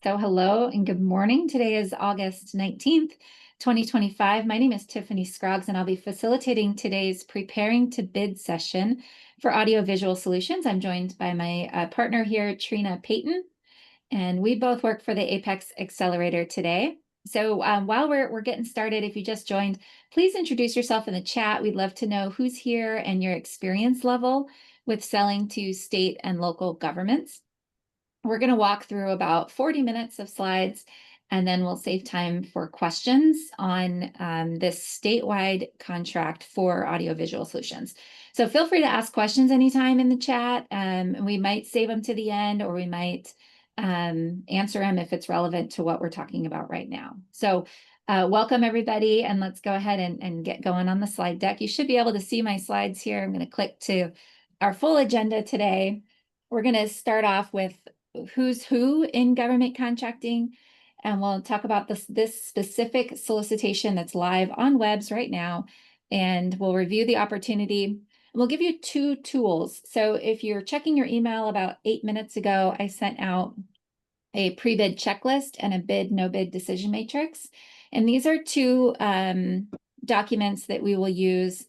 So hello and good morning. Today is August 19th, 2025. My name is Tiffany Scroggs, and I'll be facilitating today's Preparing to Bid session for Audiovisual Solutions. I'm joined by my partner here, Trina Payton, and we both work for the Apex Accelerator today. So while we're getting started, if you just joined, please introduce yourself in the chat. We'd love to know who's here and your experience level with selling to state and local governments. We're going to walk through about 40 minutes of slides, and then we'll save time for questions on this statewide contract for audiovisual solutions. So feel free to ask questions anytime in the chat. We might save them to the end, or we might answer them if it's relevant to what we're talking about right now. So welcome everybody, and let's go ahead and get going on the slide deck. You should be able to see my slides here. I'm going to click to our full agenda today. We're going to start off with who's who in government contracting, and we'll talk about this specific solicitation that's live on WEBS right now, and we'll review the opportunity. We'll give you two tools. So if you're checking your email, about 8 minutes ago, I sent out a pre-bid checklist and a bid, no bid decision matrix. And these are two documents that we will use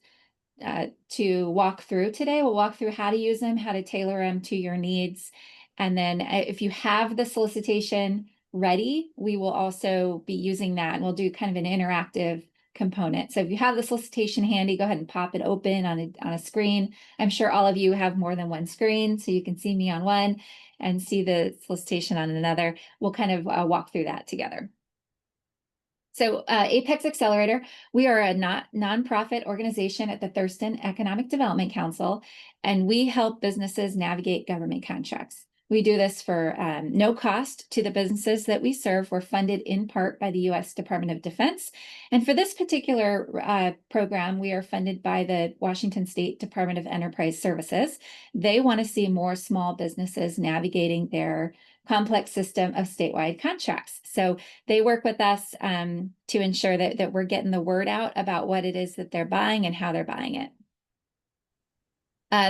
to walk through today. We'll walk through how to use them, how to tailor them to your needs. And then if you have the solicitation ready, we will also be using that, and we'll do kind of an interactive component. So if you have the solicitation handy, go ahead and pop it open on a screen. I'm sure all of you have more than one screen, so you can see me on one and see the solicitation on another. We'll kind of walk through that together. So Apex Accelerator, we are a nonprofit organization at the Thurston Economic Development Council, and we help businesses navigate government contracts. We do this for no cost to the businesses that we serve. We're funded in part by the U.S. Department of Defense. And for this particular program, we are funded by the Washington State Department of Enterprise Services. They want to see more small businesses navigating their complex system of statewide contracts. So they work with us to ensure that we're getting the word out about what it is that they're buying and how they're buying it.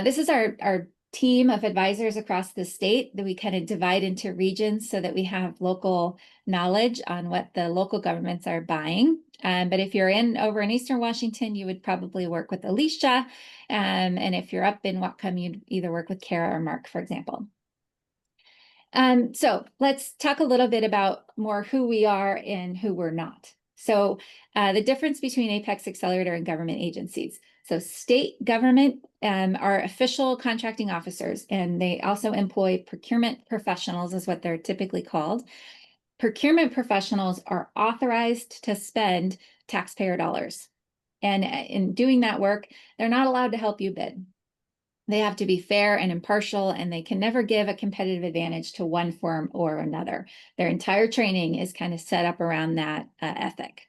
This is our team of advisors across the state that we kind of divide into regions so that we have local knowledge on what the local governments are buying. But if you're over in Eastern Washington, you would probably work with Alicia. And if you're up in Whatcom, you'd either work with Kara or Mark, for example. So let's talk a little bit about more who we are and who we're not. So the difference between Apex Accelerator and government agencies. So state government are official contracting officers, and they also employ procurement professionals, is what they're typically called. Procurement professionals are authorized to spend taxpayer dollars. And in doing that work, they're not allowed to help you bid. They have to be fair and impartial, and they can never give a competitive advantage to one firm or another. Their entire training is kind of set up around that ethic.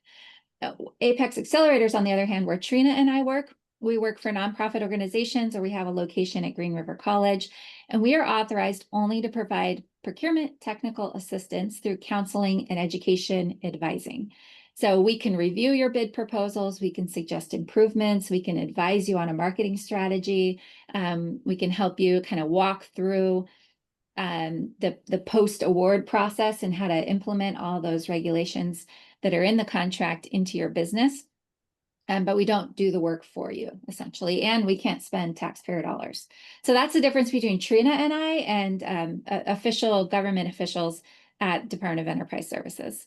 Apex Accelerators, on the other hand, where Trina and I work, we work for nonprofit organizations, or we have a location at Green River College, and we are authorized only to provide procurement technical assistance through counseling and education advising. So we can review your bid proposals, we can suggest improvements, we can advise you on a marketing strategy, we can help you kind of walk through the post-award process and how to implement all those regulations that are in the contract into your business. But we don't do the work for you, essentially, and we can't spend taxpayer dollars. So that's the difference between Trina and I and official government officials at Department of Enterprise Services.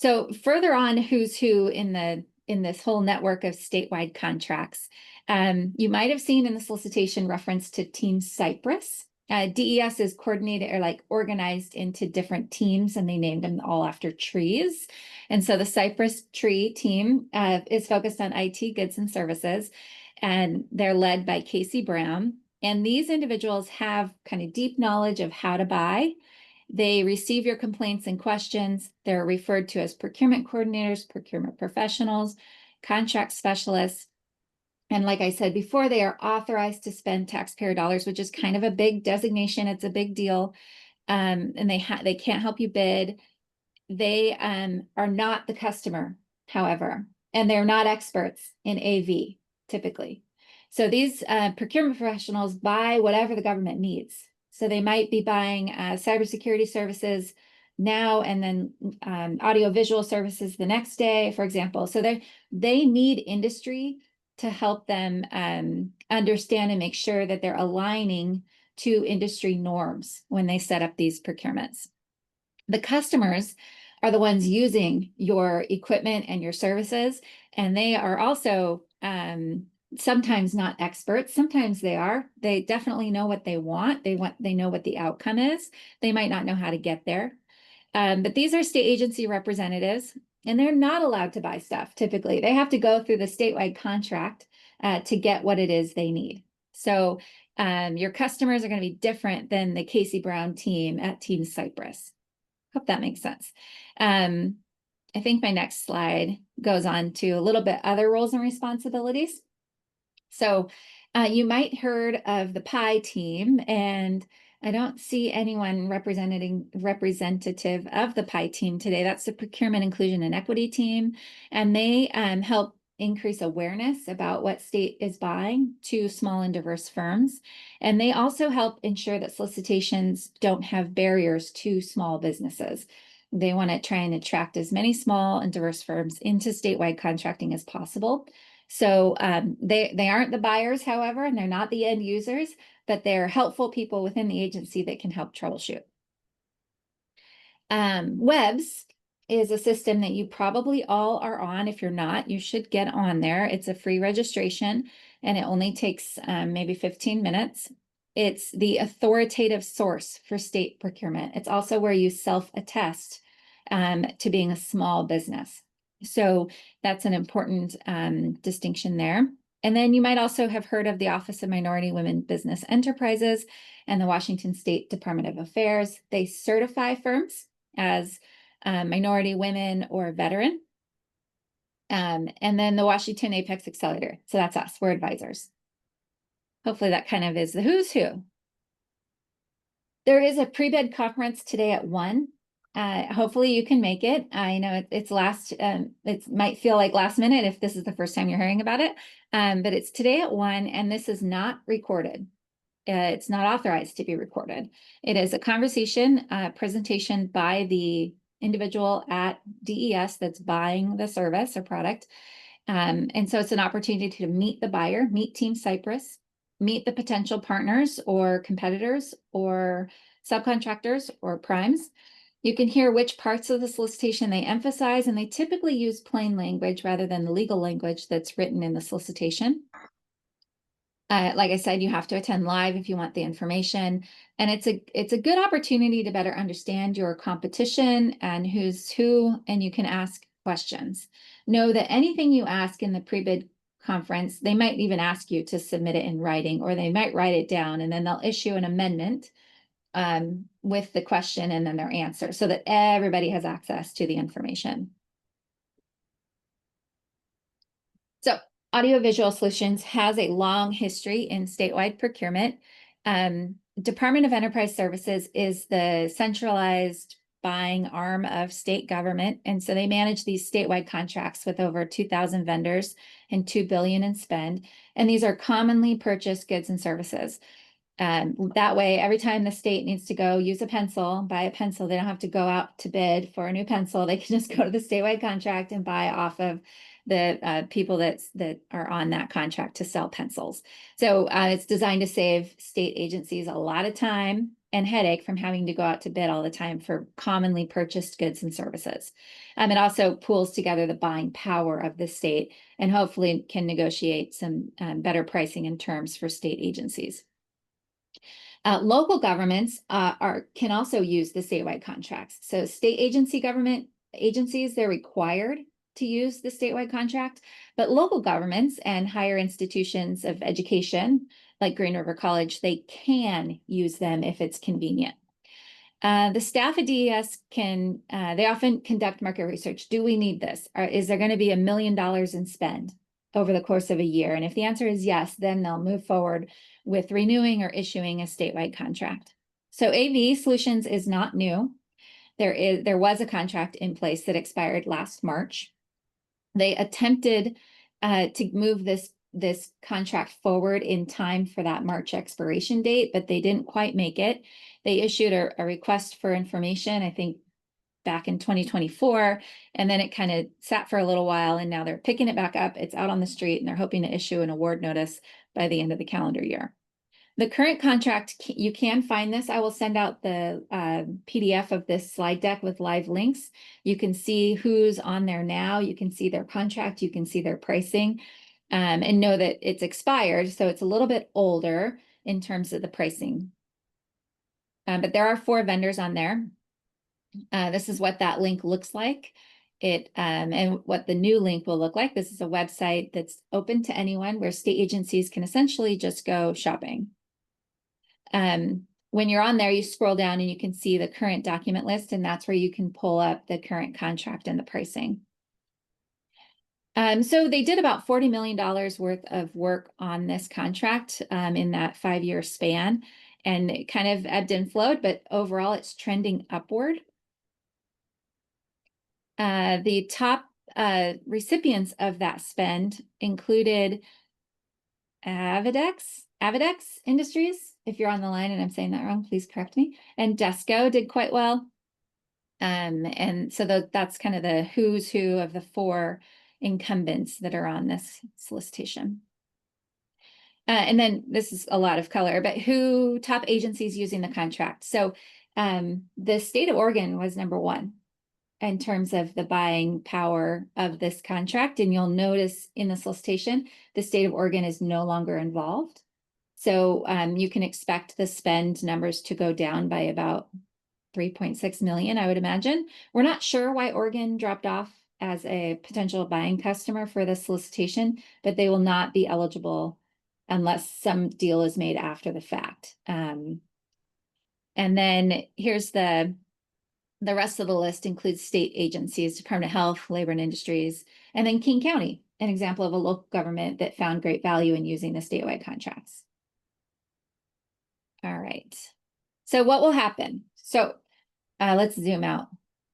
So further on, who's who in this whole network of statewide contracts. You might have seen in the solicitation reference to Team Cypress. DES is coordinated or organized into different teams, and they named them all after trees. And so the Cypress Tree team is focused on IT goods and services, and they're led by Casey Brown. And these individuals have kind of deep knowledge of how to buy. They receive your complaints and questions. They're referred to as procurement coordinators, procurement professionals, contract specialists. And like I said before, they are authorized to spend taxpayer dollars, which is kind of a big designation. It's a big deal. And they can't help you bid. They are not the customer, however, and they're not experts in AV, typically. So these procurement professionals buy whatever the government needs. So they might be buying cybersecurity services now and then audiovisual services the next day, for example. So they need industry to help them understand and make sure that they're aligning to industry norms when they set up these procurements. The customers are the ones using your equipment and your services, and they are also sometimes not experts. Sometimes they are. They definitely know what they want. They know what the outcome is. They might not know how to get there. But these are state agency representatives, and they're not allowed to buy stuff typically. They have to go through the statewide contract to get what it is they need. So your customers are going to be different than the Casey Brown team at Team Cypress. Hope that makes sense. I think my next slide goes on to a little bit other roles and responsibilities. So you might heard of the PIE team, and I don't see anyone representative of the PIE team today. That's the Procurement Inclusion and Equity team, and they help increase awareness about what state is buying to small and diverse firms. And they also help ensure that solicitations don't have barriers to small businesses. They want to try and attract as many small and diverse firms into statewide contracting as possible. So they aren't the buyers, however, and they're not the end users, but they're helpful people within the agency that can help troubleshoot. WEBS is a system that you probably all are on. If you're not, you should get on there. It's a free registration, and it only takes maybe 15 minutes. It's the authoritative source for state procurement. It's also where you self-attest to being a small business. So that's an important distinction there. And then you might also have heard of the Office of Minority Women Business Enterprises and the Washington State Department of Affairs. They certify firms as minority women or veteran. And then the Washington Apex Accelerator. So that's us, we're advisors. Hopefully that kind of is the who's who. There is a pre-bid conference today at 1. Hopefully you can make it. I know it might feel like last minute if this is the first time you're hearing about it, but it's today at 1, and this is not recorded. It's not authorized to be recorded. It is a conversation presentation by the individual at DES that's buying the service or product. And so it's an opportunity to meet the buyer, meet Team Cypress, meet the potential partners or competitors or subcontractors or primes. You can hear which parts of the solicitation they emphasize, and they typically use plain language rather than the legal language that's written in the solicitation. Like I said, you have to attend live if you want the information, and it's a good opportunity to better understand your competition and who's who, and you can ask questions. Know that anything you ask in the pre-bid conference, they might even ask you to submit it in writing, or they might write it down, and then they'll issue an amendment with the question and then their answer so that everybody has access to the information. So Audiovisual Solutions has a long history in statewide procurement. Department of Enterprise Services is the centralized buying arm of state government. And so they manage these statewide contracts with over 2,000 vendors and $2 billion in spend. And these are commonly purchased goods and services. That way, every time the state needs to go use a pencil, buy a pencil, they don't have to go out to bid for a new pencil. They can just go to the statewide contract and buy off of the people that are on that contract to sell pencils. So it's designed to save state agencies a lot of time and headache from having to go out to bid all the time for commonly purchased goods and services. It also pools together the buying power of the state and hopefully can negotiate some better pricing and terms for state agencies. Local governments can also use the statewide contracts. So state agency government agencies, they're required to use the statewide contract, but local governments and higher institutions of education, like Green River College, they can use them if it's convenient. The staff at DES they often conduct market research. Do we need this? Is there going to be $1 million in spend over the course of a year? And if the answer is yes, then they'll move forward with renewing or issuing a statewide contract. So AV Solutions is not new. There was a contract in place that expired last March. They attempted to move this this contract forward in time for that March expiration date, but they didn't quite make it. They issued a request for information, I think, back in 2024, and then it kind of sat for a little while, and now they're picking it back up. It's out on the street, and they're hoping to issue an award notice by the end of the calendar year. The current contract, you can find this. I will send out the PDF of this slide deck with live links. You can see who's on there now. You can see their contract. You can see their pricing, and know that it's expired. So it's a little bit older in terms of the pricing. But there are 4 vendors on there. This is what that link looks like. And what the new link will look like. This is a website that's open to anyone where state agencies can essentially just go shopping. When you're on there, you scroll down and you can see the current document list, and that's where you can pull up the current contract and the pricing. So they did about $40 million worth of work on this contract in that 5-year span, and it kind of ebbed and flowed, but overall it's trending upward. The top recipients of that spend included Avidex Industries. If you're on the line and I'm saying that wrong, please correct me. And Desco did quite well. And so that's kind of the who's who of the 4 incumbents that are on this solicitation. And then this is a lot of color, but who top agencies using the contract. So the state of Oregon was number 1 in terms of the buying power of this contract. And you'll notice in the solicitation, the state of Oregon is no longer involved. So you can expect the spend numbers to go down by about 3.6 million, I would imagine. We're not sure why Oregon dropped off as a potential buying customer for this solicitation, but they will not be eligible unless some deal is made after the fact. And then here's the rest of the list includes state agencies, Department of Health, Labor and Industries, and then King County, an example of a local government that found great value in using the statewide contracts. All right. So what will happen? So let's zoom out.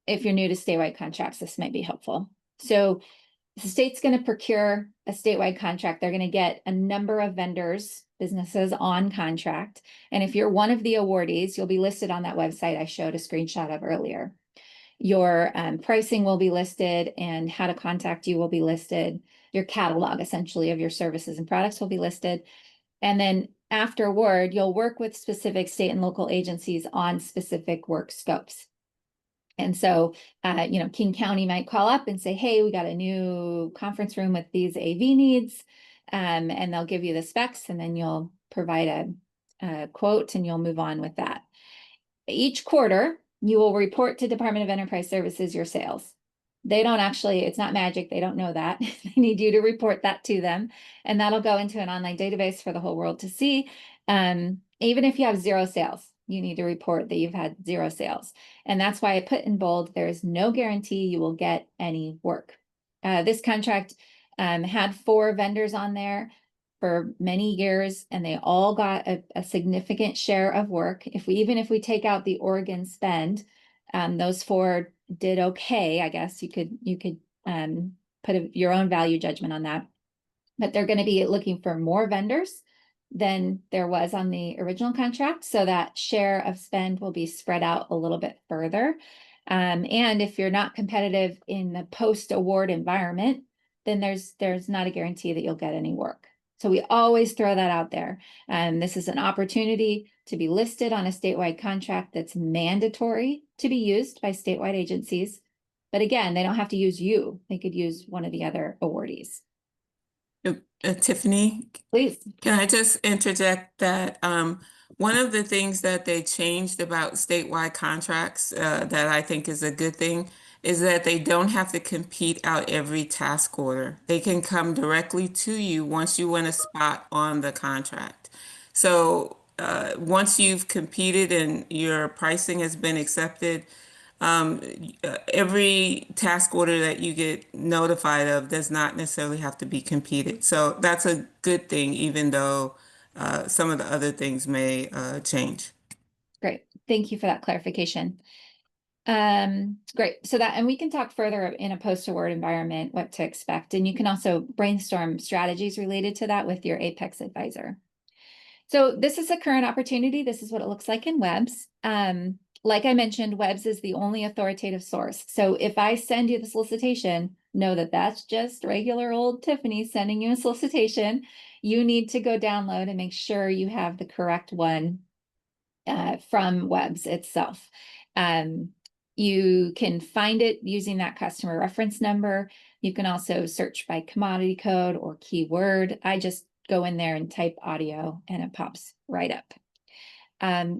If you're new to statewide contracts, this might be helpful. So the state's going to procure a statewide contract. They're going to get a number of vendors, businesses on contract. And if you're one of the awardees, you'll be listed on that website I showed a screenshot of earlier. Your pricing will be listed, and how to contact you will be listed. Your catalog, essentially, of your services and products will be listed. And then after award, you'll work with specific state and local agencies on specific work scopes. And so, King County might call up and say, hey, we got a new conference room with these AV needs, and they'll give you the specs, and then you'll provide a quote, and you'll move on with that. Each quarter, you will report to Department of Enterprise Services your sales. They don't actually, it's not magic. They don't know that. They need you to report that to them. And that'll go into an online database for the whole world to see. Even if you have 0 sales, you need to report that you've had 0 sales. And that's why I put in bold, there is no guarantee you will get any work. This contract had 4 vendors on there for many years, and they all got a significant share of work. Even if we take out the Oregon spend, those 4 did okay. I guess you could put your own value judgment on that. But they're going to be looking for more vendors than there was on the original contract, so that share of spend will be spread out a little bit further. And if you're not competitive in the post-award environment, then there's not a guarantee that you'll get any work. So we always throw that out there. This is an opportunity to be listed on a statewide contract that's mandatory to be used by statewide agencies. But again, they don't have to use you. They could use one of the other awardees. Tiffany, please. Can I just interject that one of the things that they changed about statewide contracts that I think is a good thing is that they don't have to compete out every task order. They can come directly to you once you win a spot on the contract. So once you've competed and your pricing has been accepted, every task order that you get notified of does not necessarily have to be competed. So that's a good thing, even though some of the other things may change. Great. Thank you for that clarification. Great. So that, and we can talk further in a post-award environment, what to expect. And you can also brainstorm strategies related to that with your Apex advisor. So this is a current opportunity. This is what it looks like in Webs. Like I mentioned, Webs is the only authoritative source. So if I send you the solicitation, know that that's just regular old Tiffany sending you a solicitation. You need to go download and make sure you have the correct one from Webs itself. You can find it using that customer reference number. You can also search by commodity code or keyword. I just go in there and type audio and it pops right up.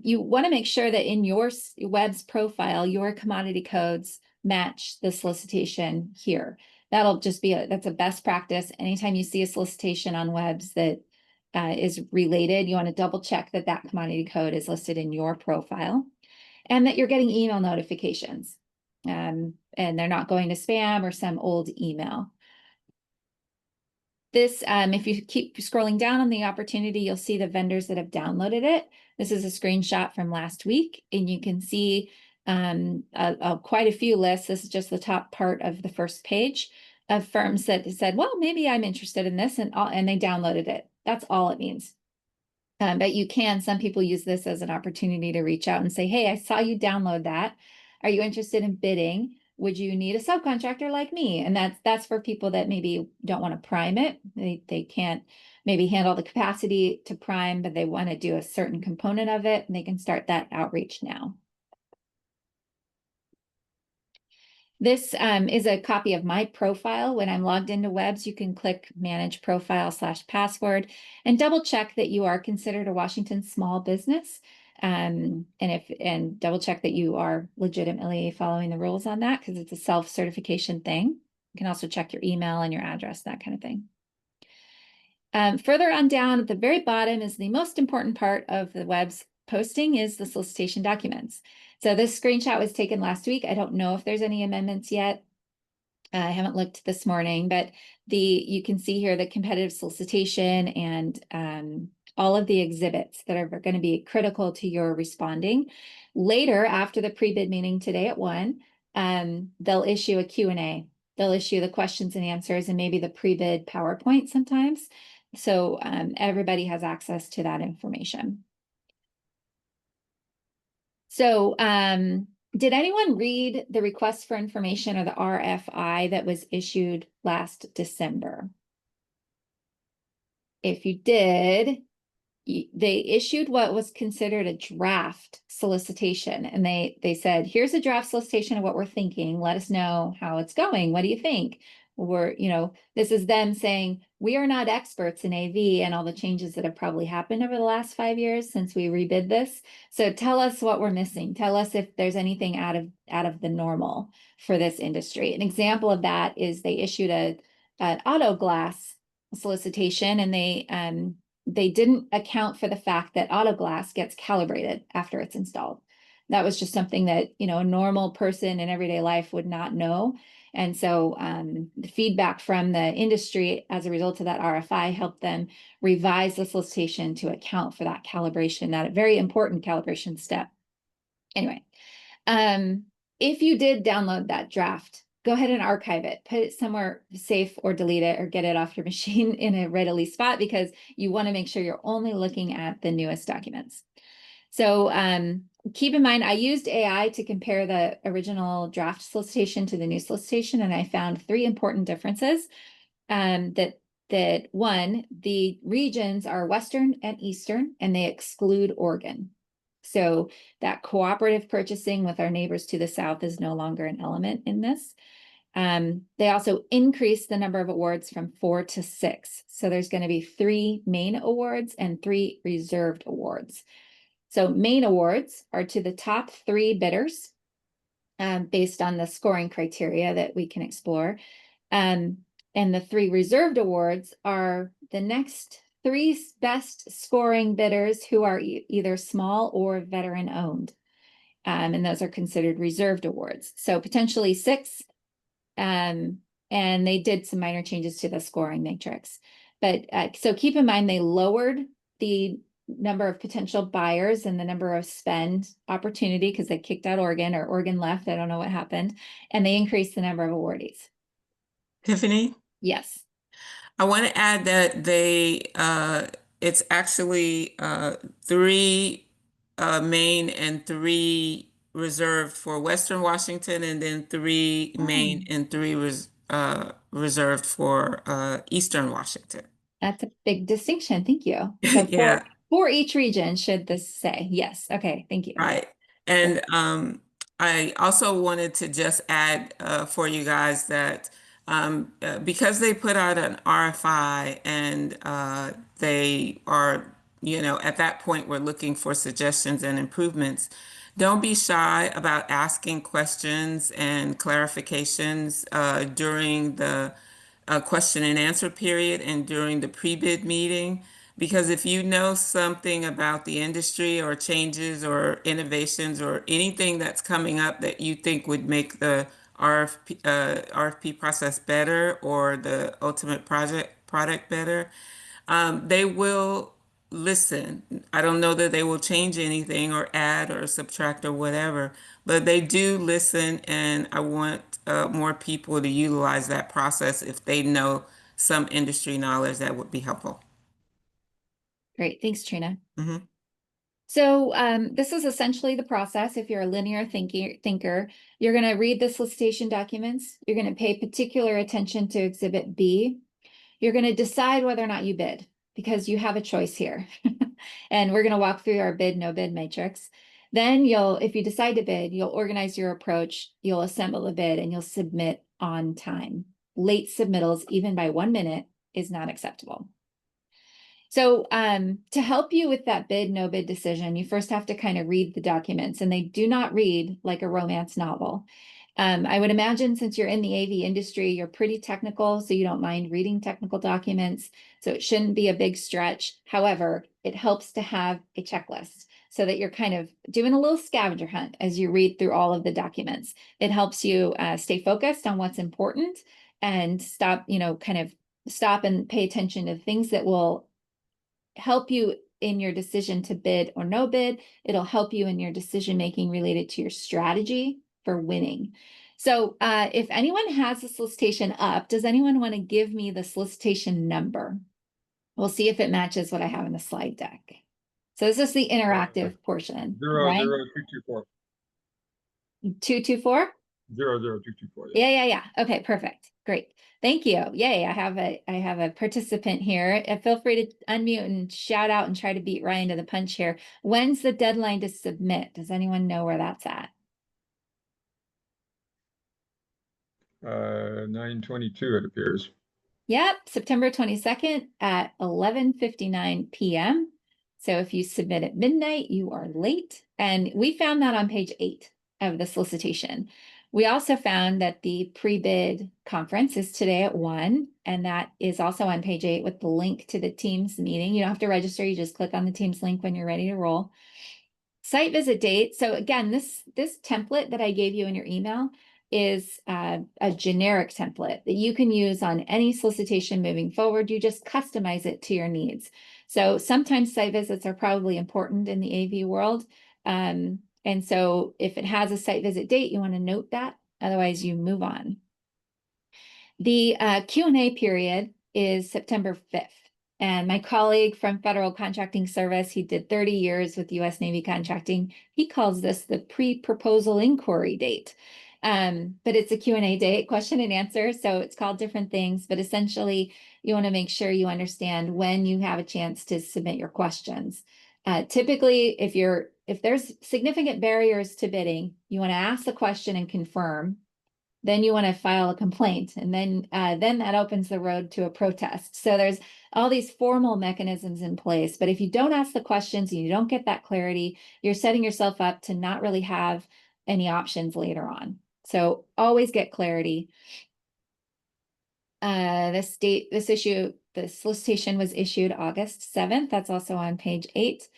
You want to make sure that in your Webs profile, your commodity codes match the solicitation here. That'll just be that's a best practice. Anytime you see a solicitation on Webs that is related, you want to double check that that commodity code is listed in your profile and that you're getting email notifications. And they're not going to spam or some old email. This, if you keep scrolling down on the opportunity, you'll see the vendors that have downloaded it. This is a screenshot from last week, and you can see quite a few lists. This is just the top part of the first page of firms that said, well, maybe I'm interested in this, and they downloaded it. That's all it means. But some people use this as an opportunity to reach out and say, hey, I saw you download that. Are you interested in bidding? Would you need a subcontractor like me? And that's for people that maybe don't want to prime it. They can't maybe handle the capacity to prime, but they want to do a certain component of it, and they can start that outreach now. This is a copy of my profile. When I'm logged into Webs, you can click Manage Profile /Password and double check that you are considered a Washington small business. And double check that you are legitimately following the rules on that, because it's a self-certification thing. You can also check your email and your address, that kind of thing. Further on down at the very bottom is the most important part of the Webs posting, is the solicitation documents. So this screenshot was taken last week. I don't know if there's any amendments yet. I haven't looked this morning, but you can see here the competitive solicitation and all of the exhibits that are going to be critical to your responding. Later, after the pre-bid meeting today at 1, they'll issue a Q&A. They'll issue the questions and answers and maybe the pre-bid PowerPoint sometimes. So everybody has access to that information. So did anyone read the request for information, or the RFI, that was issued last December? If you did, they issued what was considered a draft solicitation, and they said, here's a draft solicitation of what we're thinking. Let us know how it's going. What do you think? This is them saying, we are not experts in AV and all the changes that have probably happened over the last 5 years since we rebid this. So tell us what we're missing. Tell us if there's anything out of the normal for this industry. An example of that is they issued an auto glass solicitation, and they didn't account for the fact that auto glass gets calibrated after it's installed. That was just something that, a normal person in everyday life would not know. And so the feedback from the industry as a result of that RFI helped them revise the solicitation to account for that calibration, that very important calibration step. Anyway, if you did download that draft, go ahead and archive it, put it somewhere safe, or delete it, or get it off your machine in a readily spot, because you want to make sure you're only looking at the newest documents. So keep in mind, I used AI to compare the original draft solicitation to the new solicitation, and I found 3 important differences. That one, the regions are Western and Eastern, and they exclude Oregon. So that cooperative purchasing with our neighbors to the south is no longer an element in this. They also increased the number of awards from 4 to 6. So there's going to be 3 main awards and 3 reserved awards. So main awards are to the top 3 bidders, based on the scoring criteria that we can explore. And the 3 reserved awards are the next 3 best scoring bidders who are either small or veteran owned. And those are considered reserved awards. So potentially 6. And they did some minor changes to the scoring matrix. But so keep in mind, they lowered the number of potential buyers and the number of spend opportunity because they kicked out Oregon or Oregon left. I don't know what happened. And they increased the number of awardees. Tiffany, Yes. I want to add that it's actually three main and three reserved for Western Washington, and then three main and three reserved for Eastern Washington. That's a big distinction. Thank you. So Yeah. for each region, should this say? Yes. Okay. Thank you. Right. And I also wanted to just add for you guys that because they put out an RFI and they are, at that point, we're looking for suggestions and improvements. Don't be shy about asking questions and clarifications during the question and answer period and during the pre-bid meeting. Because if you know something about the industry or changes or innovations or anything that's coming up that you think would make the RFP process better or the ultimate product better, they will listen. I don't know that they will change anything or add or subtract or whatever, but they do listen, and I want more people to utilize that process if they know some industry knowledge that would be helpful. Great. Thanks, Trina. Mm-hmm. So this is essentially the process. If you're a linear thinker, you're going to read the solicitation documents. You're going to pay particular attention to Exhibit B. You're going to decide whether or not you bid because you have a choice here. And we're going to walk through our bid, no bid matrix. Then if you decide to bid, you'll organize your approach, you'll assemble the bid, and you'll submit on time. Late submittals, even by 1 minute, is not acceptable. So to help you with that bid, no bid decision, you first have to kind of read the documents, and they do not read like a romance novel. I would imagine since you're in the AV industry, you're pretty technical, so you don't mind reading technical documents. So it shouldn't be a big stretch. However, it helps to have a checklist so that you're kind of doing a little scavenger hunt as you read through all of the documents. It helps you stay focused on what's important and stop and pay attention to things that will help you in your decision to bid or no bid. It'll help you in your decision making related to your strategy for winning. So if anyone has a solicitation up, does anyone want to give me the solicitation number? We'll see if it matches what I have in the slide deck. So this is the interactive portion. 00224. 224? 00224. Yeah. Okay, perfect. Great. Thank you. Yay, I have a participant here. Feel free to unmute and shout out and try to beat Ryan to the punch here. When's the deadline to submit? Does anyone know where that's at? 9/22, it appears. Yep, September 22nd at 11:59 p.m. So if you submit at midnight, you are late. And we found that on page 8 of the solicitation. We also found that the pre-bid conference is today at 1, and that is also on page 8 with the link to the Teams meeting. You don't have to register, you just click on the Teams link when you're ready to roll. Site visit date. So again, this template that I gave you in your email is a generic template that you can use on any solicitation moving forward. You just customize it to your needs. So sometimes site visits are probably important in the AV world. And so if it has a site visit date, you want to note that. Otherwise, you move on. The Q&A period is September 5th. And my colleague from Federal Contracting Service, he did 30 years with U.S. Navy contracting. He calls this the pre-proposal inquiry date. But it's a Q&A date, question and answer. So it's called different things. But essentially, you want to make sure you understand when you have a chance to submit your questions. Typically, if there's significant barriers to bidding, you want to ask the question and confirm. Then you want to file a complaint, and then that opens the road to a protest. So there's all these formal mechanisms in place. But if you don't ask the questions and you don't get that clarity, you're setting yourself up to not really have any options later on. So always get clarity. The solicitation was issued August 7th. That's also on page 8.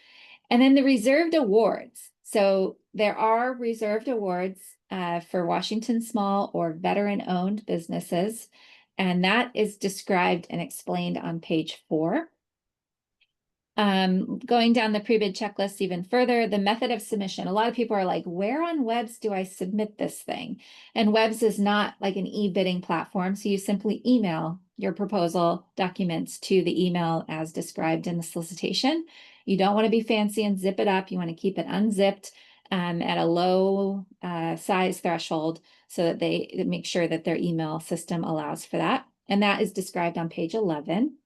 And then the reserved awards. So there are reserved awards for Washington small or veteran-owned businesses, and that is described and explained on page 4. Going down the pre-bid checklist even further, the method of submission. A lot of people are like, where on Webs do I submit this thing? And Webs is not like an e-bidding platform. So you simply email your proposal documents to the email as described in the solicitation. You don't want to be fancy and zip it up. You want to keep it unzipped at a low size threshold so that they make sure that their email system allows for that. And that is described on page 11.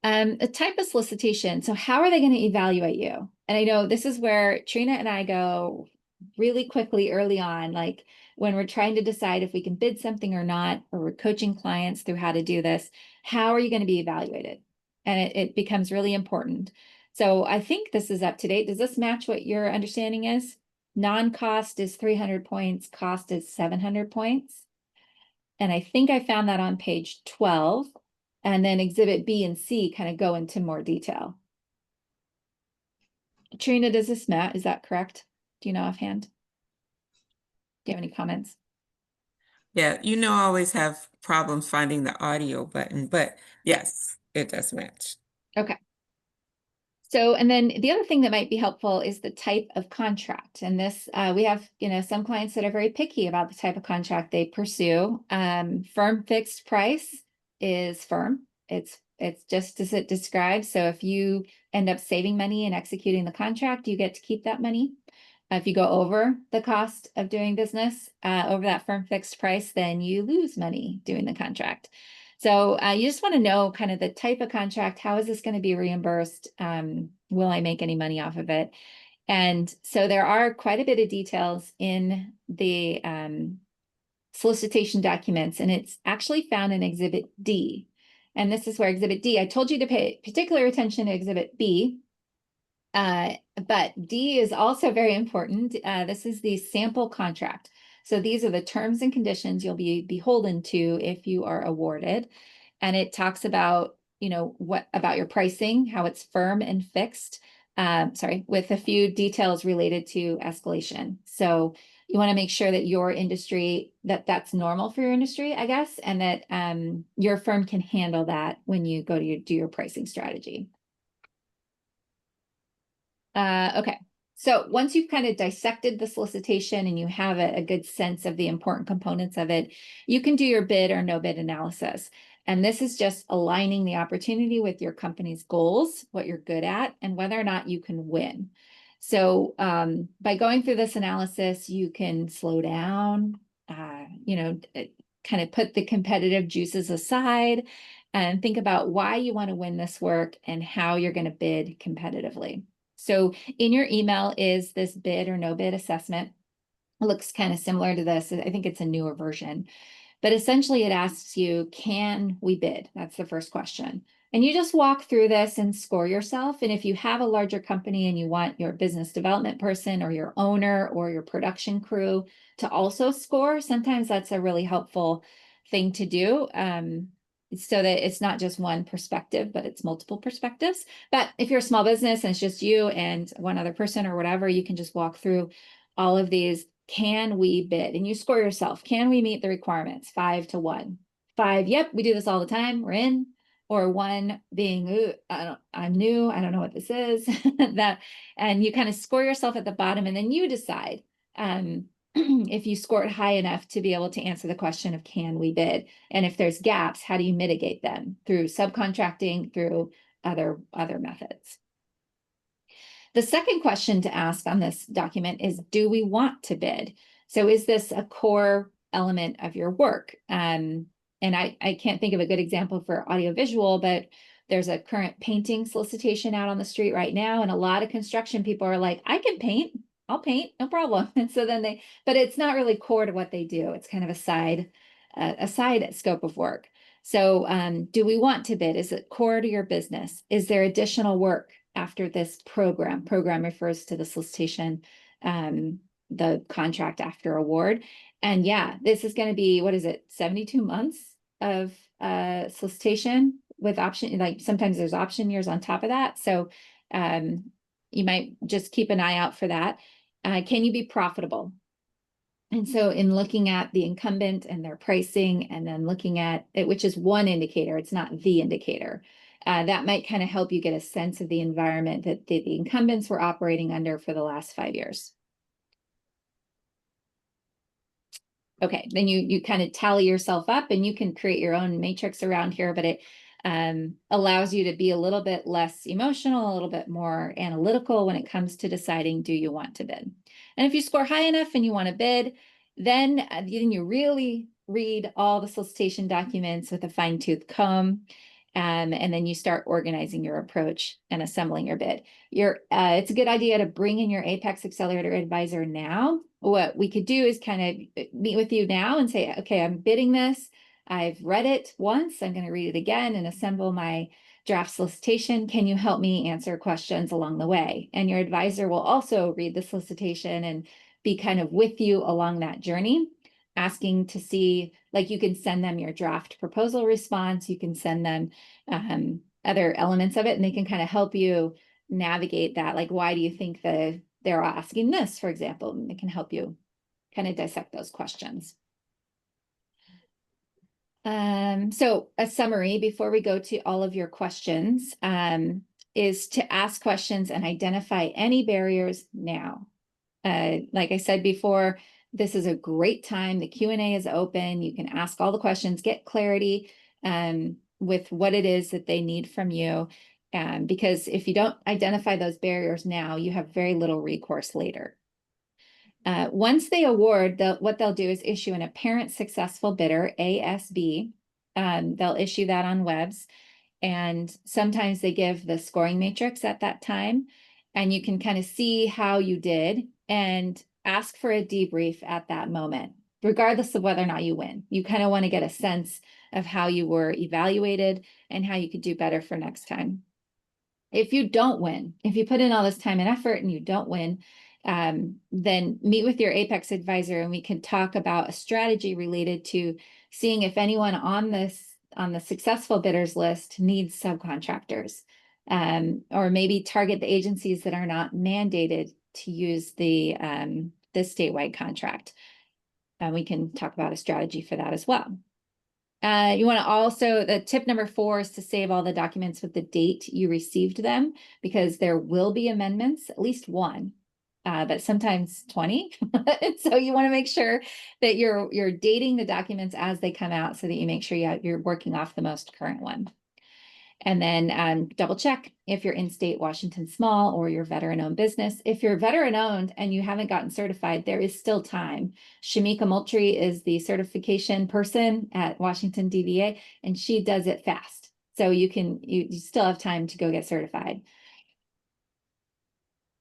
A type of solicitation. So how are they going to evaluate you? And I know this is where Trina and I go really quickly early on, like when we're trying to decide if we can bid something or not, or we're coaching clients through how to do this, how are you going to be evaluated? And it becomes really important. So I think this is up to date. Does this match what your understanding is? Non-cost is 300 points, cost is 700 points. And I think I found that on page 12. And then exhibit B and C kind of go into more detail. Trina, does this match? Is that correct? Do you know offhand? Do you have any comments? Yeah, I always have problems finding the audio button, but yes, it does match. Okay. So, and then the other thing that might be helpful is the type of contract. And this, we have, some clients that are very picky about the type of contract they pursue. Firm fixed price is firm. It's just as it describes. So if you end up saving money and executing the contract, you get to keep that money. If you go over the cost of doing business, over that firm fixed price, then you lose money doing the contract. So you just want to know kind of the type of contract. How is this going to be reimbursed? Will I make any money off of it? And so there are quite a bit of details in the solicitation documents, and it's actually found in Exhibit D. And this is where Exhibit D, I told you to pay particular attention to Exhibit B. But D is also very important. This is the sample contract. So these are the terms and conditions you'll be beholden to if you are awarded. And it talks about, what about your pricing, how it's firm and fixed, with a few details related to escalation. So you want to make sure that your industry, that's normal for your industry, I guess, and that your firm can handle that when you go to do your pricing strategy. Okay, so once you've kind of dissected the solicitation and you have a good sense of the important components of it, you can do your bid or no bid analysis. And this is just aligning the opportunity with your company's goals, what you're good at, and whether or not you can win. So by going through this analysis, you can slow down, kind of put the competitive juices aside and think about why you want to win this work and how you're going to bid competitively. So in your email is this bid or no bid assessment. It looks kind of similar to this. I think it's a newer version, but essentially it asks you, can we bid? That's the first question. And you just walk through this and score yourself. And if you have a larger company and you want your business development person or your owner or your production crew to also score, sometimes that's a really helpful thing to do. So that it's not just one perspective, but it's multiple perspectives. But if you're a small business and it's just you and one other person or whatever, you can just walk through all of these. Can we bid? And you score yourself. Can we meet the requirements? 5 to 1. 5, yep, we do this all the time. We're in. Or 1 being, ooh, I'm new. I don't know what this is. And you kind of score yourself at the bottom, and then you decide if you scored high enough to be able to answer the question of can we bid? And if there's gaps, how do you mitigate them? Through subcontracting, through other methods. The second question to ask on this document is, do we want to bid? So is this a core element of your work? And I can't think of a good example for audiovisual, but there's a current painting solicitation out on the street right now. And a lot of construction people are like, I can paint. I'll paint, no problem. And so then but it's not really core to what they do. It's kind of a side scope of work. So do we want to bid? Is it core to your business? Is there additional work after this program? Program refers to the solicitation, the contract after award. And yeah, this is going to be, 72 months of solicitation with option, like sometimes there's option years on top of that. So you might just keep an eye out for that. Can you be profitable? And so in looking at the incumbent and their pricing, and then looking at it, which is one indicator, it's not the indicator. That might kind of help you get a sense of the environment that the incumbents were operating under for the last 5 years. Okay, then you kind of tally yourself up, and you can create your own matrix around here, but it allows you to be a little bit less emotional, a little bit more analytical when it comes to deciding, do you want to bid? And if you score high enough and you want to bid, then you really read all the solicitation documents with a fine-tooth comb. And then you start organizing your approach and assembling your bid. It's a good idea to bring in your Apex Accelerator advisor now. What we could do is kind of meet with you now and say, okay, I'm bidding this. I've read it once. I'm going to read it again and assemble my draft solicitation. Can you help me answer questions along the way? And your advisor will also read the solicitation and be kind of with you along that journey, asking to see, like, you can send them your draft proposal response. You can send them other elements of it, and they can kind of help you navigate that. Like, why do you think they're asking this, for example? And it can help you kind of dissect those questions. So a summary before we go to all of your questions is to ask questions and identify any barriers now. Like I said before, this is a great time. The Q&A is open. You can ask all the questions, get clarity with what it is that they need from you. Because if you don't identify those barriers now, you have very little recourse later. Once they award, what they'll do is issue an apparent successful bidder, ASB. They'll issue that on webs. And sometimes they give the scoring matrix at that time. And you can kind of see how you did and ask for a debrief at that moment, regardless of whether or not you win. You kind of want to get a sense of how you were evaluated and how you could do better for next time. If you don't win, if you put in all this time and effort and you don't win, then meet with your Apex advisor and we can talk about a strategy related to seeing if anyone on the successful bidders list needs subcontractors, or maybe target the agencies that are not mandated to use the statewide contract. And we can talk about a strategy for that as well. You want to also, the tip number 4 is to save all the documents with the date you received them, because there will be amendments, at least one, but sometimes 20. So you want to make sure that you're dating the documents as they come out so that you make sure you're working off the most current one. And then double check if you're in state Washington Small or you're veteran-owned business. If you're veteran-owned and you haven't gotten certified, there is still time. Shamika Moultrie is the certification person at Washington DVA, and she does it fast. So you still have time to go get certified.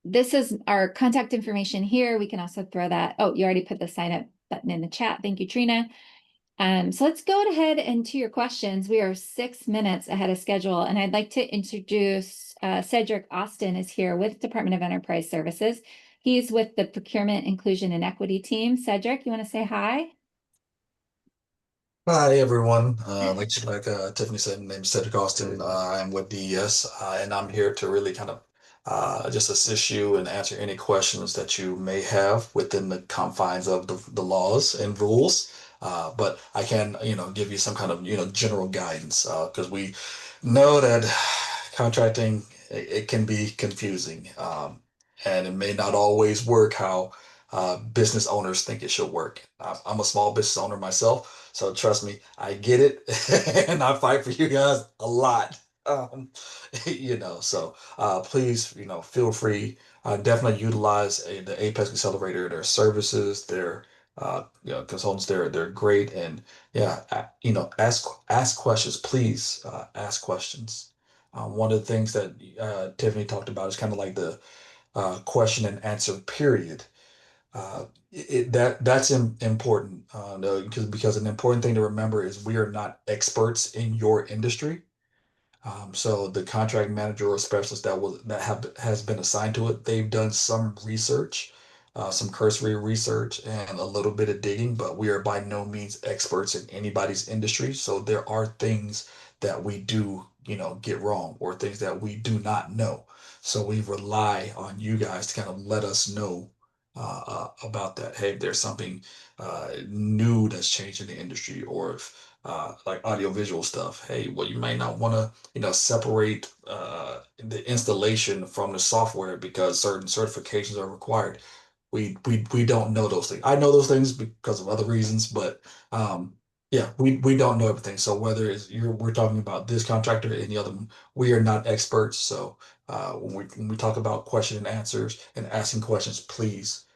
This is our contact information here. We can also throw that. Oh, you already put the sign up button in the chat. Thank you, Trina. So let's go ahead and to your questions. We are 6 minutes ahead of schedule, and I'd like to introduce Cedric Austin is here with Department of Enterprise Services. He's with the Procurement, Inclusion, and Equity team. Cedric, you want to say hi? Hi, everyone. Like Tiffany said, my name is Cedric Austin. I'm with DES, and I'm here to really kind of just assist you and answer any questions that you may have within the confines of the laws and rules. But I can, give you some kind of, general guidance because we know that contracting it can be confusing, and it may not always work how business owners think it should work. I'm a small business owner myself, so trust me, I get it, and I fight for you guys a lot. Um, so please, feel free. Definitely utilize the Apex Accelerator, their services, their consultants. They're great, and yeah, ask questions. Please ask questions. One of the things that Tiffany talked about is kind of like the question and answer period. That's important because an important thing to remember is we are not experts in your industry. So the contract manager or specialist has been assigned to it, they've done some research, some cursory research and a little bit of digging, but we are by no means experts in anybody's industry. So there are things that we do, get wrong or things that we do not know. So we rely on you guys to kind of let us know about that. Hey, if there's something new that's changed in the industry, or if like audiovisual stuff. Hey, well, you may not want to, separate the installation from the software because certain certifications are required. We don't know those things. I know those things because of other reasons, but yeah, we don't know everything. So whether it's we're talking about this contractor or any other one, we are not experts. So when we talk about question and answers and asking questions, please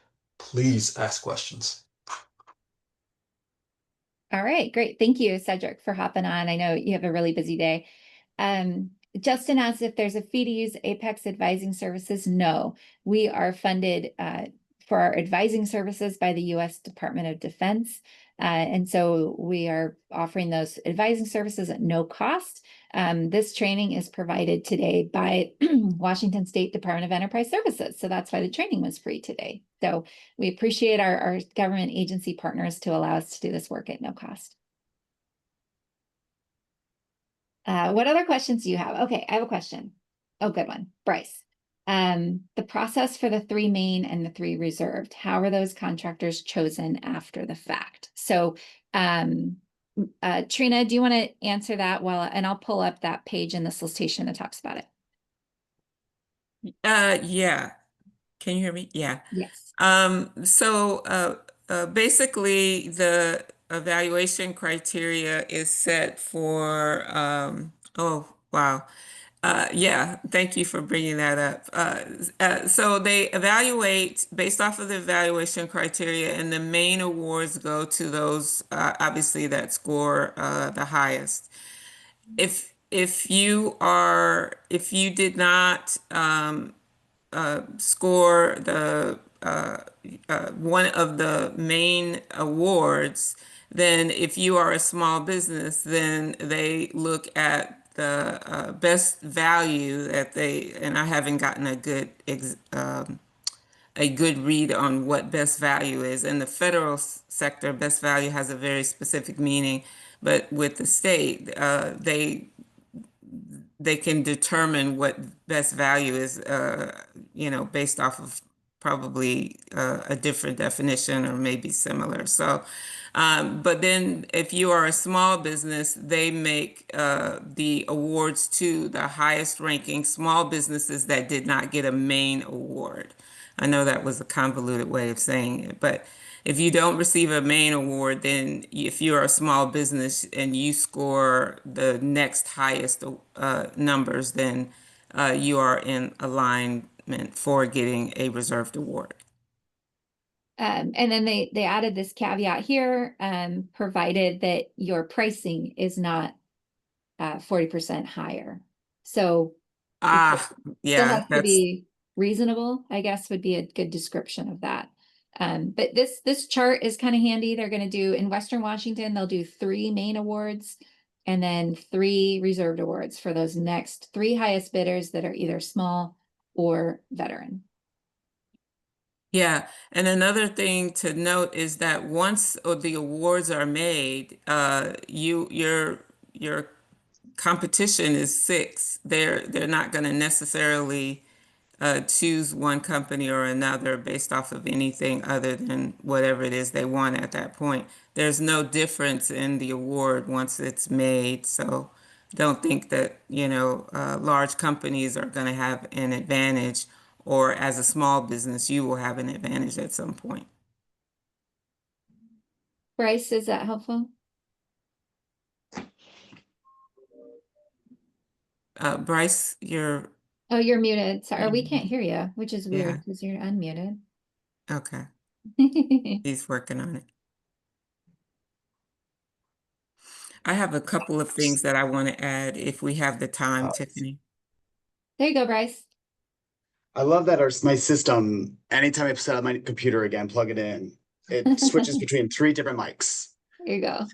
ask questions. All right, great. Thank you, Cedric, for hopping on. I know you have a really busy day. Justin asked if there's a fee to use Apex Advising Services. No, we are funded for our advising services by the U.S. Department of Defense. And so we are offering those advising services at no cost. This training is provided today by Washington State Department of Enterprise Services. So that's why the training was free today. So we appreciate our government agency partners to allow us to do this work at no cost. What other questions do you have? Okay, I have a question. Oh, good one. Bryce. The process for the 3 main and the 3 reserved, how are those contractors chosen after the fact? So, Trina, do you want to answer that and I'll pull up that page in the solicitation that talks about it. Yeah. Can you hear me? Yeah. Yes. Basically, the evaluation criteria is set for, oh, wow. Yeah, thank you for bringing that up. So they evaluate based off of the evaluation criteria, and the main awards go to those, obviously, that score the highest. If you did not score the one of the main awards, then if you are a small business, then they look at the best value that and I haven't gotten a good read on what best value is. In the federal sector, best value has a very specific meaning, but with the state, they can determine what best value is, based off of probably a different definition or maybe similar. So, but then if you are a small business, they make the awards to the highest ranking small businesses that did not get a main award. I know that was a convoluted way of saying it, but if you don't receive a main award, then if you're a small business and you score the next highest numbers, then you are in alignment for getting a reserved award. And then they added this caveat here, provided that your pricing is not 40% higher. So Yeah, still has to be reasonable, I guess, would be a good description of that. But this chart is kind of handy. They're going to do in Western Washington, they'll do 3 main awards and then 3 reserved awards for those next 3 highest bidders that are either small or veteran. Yeah, and another thing to note is that once the awards are made, your competition is 6. They're not going to necessarily choose one company or another based off of anything other than whatever it is they want at that point. There's no difference in the award once it's made. So don't think that, large companies are going to have an advantage, or as a small business, you will have an advantage at some point. Bryce, is that helpful? Bryce, you're... Oh, you're muted. Sorry, we can't hear you, which is weird Yeah. because you're unmuted. Okay. He's working on it. I have a couple of things that I want to add if we have the time, Tiffany. There you go, Bryce. I love that my system, anytime I set up my computer again, plug it in, it switches between 3 different mics. There you go.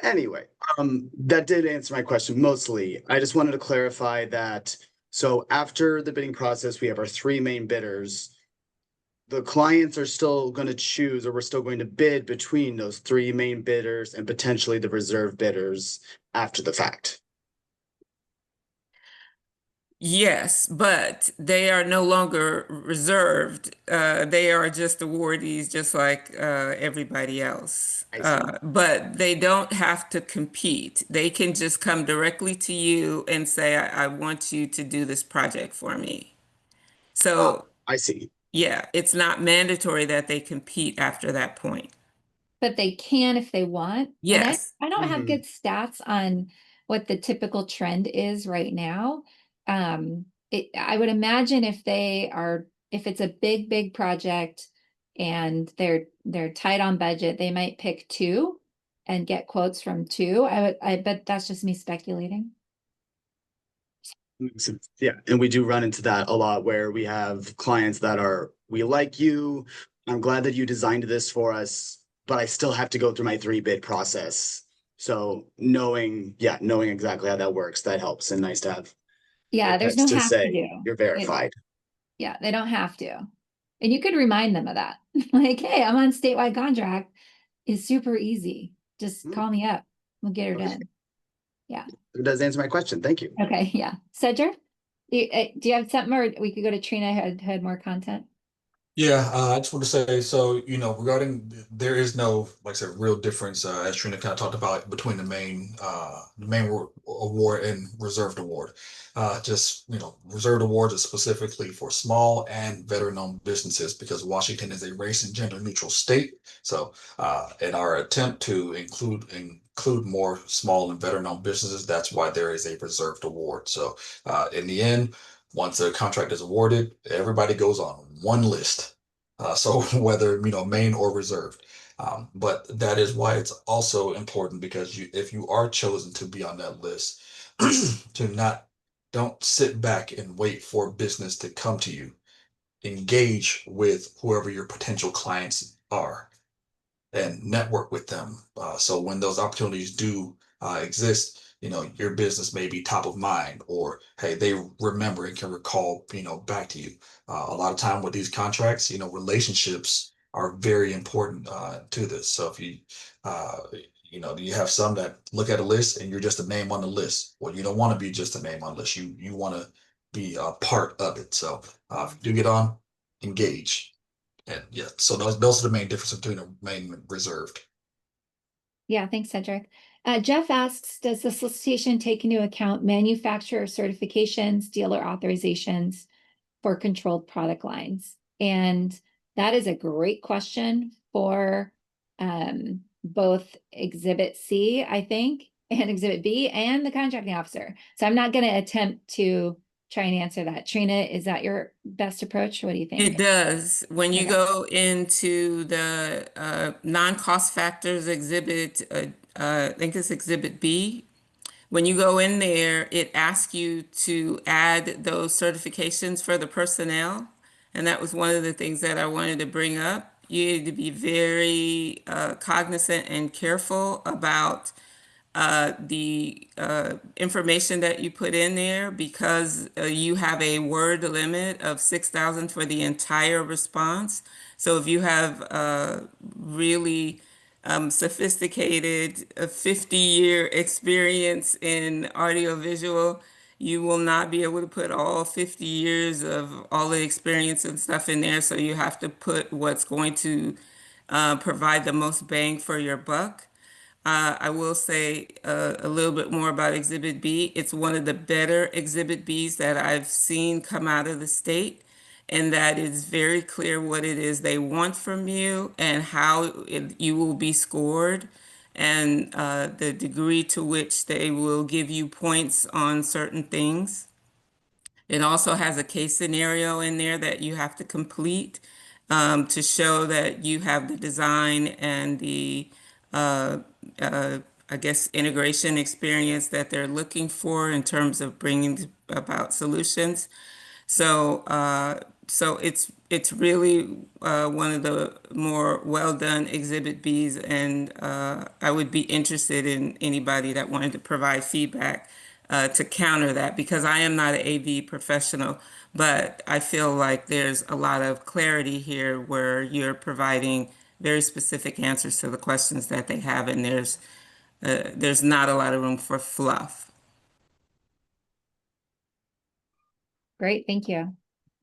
Anyway, that did answer my question mostly. I just wanted to clarify that. So after the bidding process, we have our 3 main bidders. The clients are still going to choose, or we're still going to bid between those 3 main bidders and potentially the reserve bidders after the fact. Yes, but they are no longer reserved. They are just awardees, just like everybody else. I see. But they don't have to compete. They can just come directly to you and say, I want you to do this project for me. So, I see. yeah, it's not mandatory that they compete after that point. But they can if they want. And Yes. I don't have Mhm. good stats on what the typical trend is right now. I would imagine if if it's a big project and they're tight on budget, they might pick two and get quotes from two. I bet that's just me speculating. Makes sense. Yeah, and we do run into that a lot where we have clients that are, we like you. I'm glad that you designed this for us, but I still have to go through my 3 bid process. So knowing exactly how that works, that helps and nice to have Yeah, your there's text no to have to say do. you're verified. Yeah, they don't have to. And you could remind them of that. Like, hey, I'm on statewide contract. It's super easy. Just Hmm. call me up. We'll get her Okay. done. Yeah. It does answer my question. Thank you. Okay. Yeah. Cedric, do you have something, or we could go to Trina who had more content? Yeah, I just want to say, so, regarding, there is no, like I said, real difference, as Trina kind of talked about, between the main award and reserved award. Just, reserved awards is specifically for small and veteran-owned businesses because Washington is a race and gender neutral state. So, in our attempt to include more small and veteran-owned businesses, that's why there is a reserved award. So, in the end, once a contract is awarded, everybody goes on one list. So whether main or reserved, but that is why it's also important because if you are chosen to be on that list, to not don't sit back and wait for business to come to you. Engage with whoever your potential clients are and network with them. So when those opportunities do exist, your business may be top of mind, or hey, they remember and can recall, back to you. A lot of time with these contracts, relationships are very important to this. So if you have some that look at a list and you're just a name on the list. Well, you don't want to be just a name on the list. You want to be a part of it. So if you do get on, engage. And yeah, so those are the main differences between a main and reserved. Yeah, thanks, Cedric. Jeff asks, does the solicitation take into account manufacturer certifications, dealer authorizations for controlled product lines? And that is a great question for both Exhibit C, I think, and Exhibit B and the contracting officer. So I'm not going to attempt to try and answer that. Trina, is that your best approach? What do you think? It does. When you Okay. go into the non-cost factors exhibit, I think it's Exhibit B. When you go in there, it asks you to add those certifications for the personnel. And that was one of the things that I wanted to bring up. You need to be very cognizant and careful about the information that you put in there because you have a word limit of 6,000 for the entire response. So if you have really sophisticated 50-year experience in audiovisual, you will not be able to put all 50 years of all the experience and stuff in there. So you have to put what's going to provide the most bang for your buck. I will say a little bit more about Exhibit B. It's one of the better Exhibit Bs that I've seen come out of the state, and that is very clear what it is they want from you and how you will be scored, and the degree to which they will give you points on certain things. It also has a case scenario in there that you have to complete to show that you have the design and the, uh, I guess, integration experience that they're looking for in terms of bringing about solutions. So, so it's really one of the more well-done Exhibit Bs, and I would be interested in anybody that wanted to provide feedback to counter that because I am not an AV professional, but I feel like there's a lot of clarity here where you're providing very specific answers to the questions that they have, and there's not a lot of room for fluff. Great, thank you.